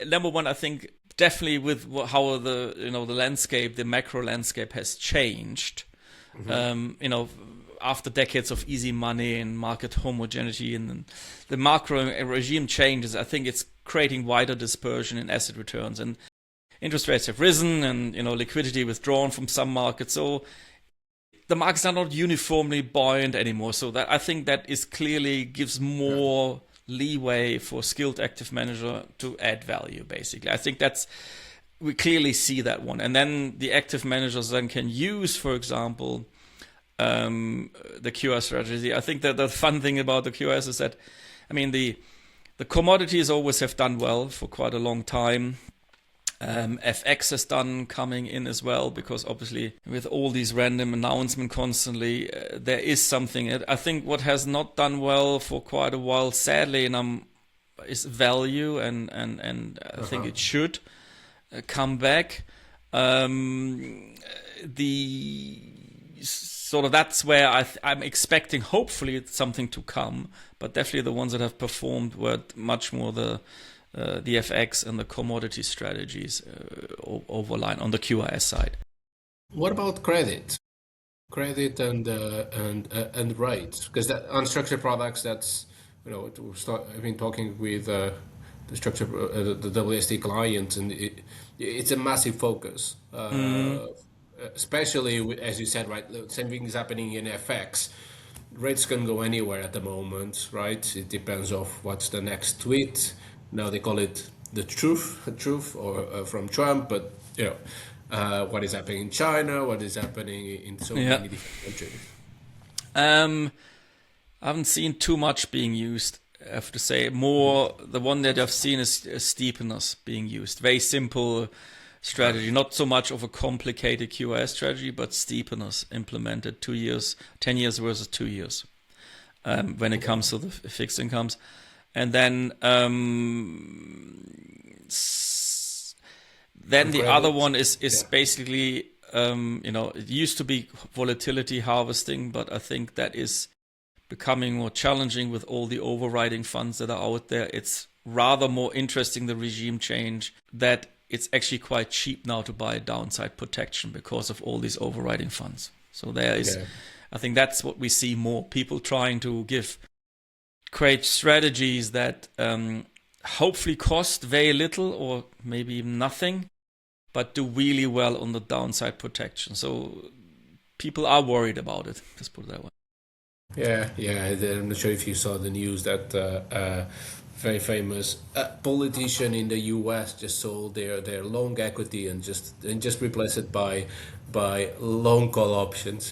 number one, I think definitely with how the landscape, the macro landscape has changed. After decades of easy money and market homogeneity and the macro regime changes, I think it's creating wider dispersion in asset returns, and interest rates have risen, and liquidity withdrawn from some markets. So the markets are not uniformly buoyant anymore. So that I think that is clearly gives more leeway for skilled active manager to add value. Basically, I think we clearly see that one. And then the active managers then can use, for example, the QS strategy. I think that the fun thing about the QS is that, the commodities always have done well for quite a long time. FX has done coming in as well, because obviously with all these random announcements constantly, there is something. I think what has not done well for quite a while, sadly, is value, and I think it should come back. That's where I'm expecting, hopefully, something to come. But definitely the ones that have performed were much more the FX and the commodity strategies overline on the QIS side. What about credit and rates? Because that unstructured products, that's I've been talking with the WST clients, and it's a massive focus. Especially as you said, right? Same thing is happening in FX. Rates can go anywhere at the moment, right? It depends on what's the next tweet. Now they call it the truth, or from Trump, but what is happening in China, what is happening in so many different countries. I haven't seen too much being used. I have to say, more the one that I've seen is steepness being used. Very simple strategy, not so much of a complicated QIS strategy, but steepness implemented 2 years, 10 years versus 2 years when it comes to the fixed incomes. And then the other one is basically, it used to be volatility harvesting, but I think that is becoming more challenging with all the overriding funds that are out there. It's rather more interesting, the regime change, that it's actually quite cheap now to buy downside protection because of all these overriding funds. So I think that's what we see more. People trying to create strategies that hopefully cost very little or maybe even nothing, but do really well on the downside protection. So people are worried about it, let's put it that way. Yeah. I'm not sure if you saw the news that very famous politician in the US just sold their long equity and just replaced it by long call options.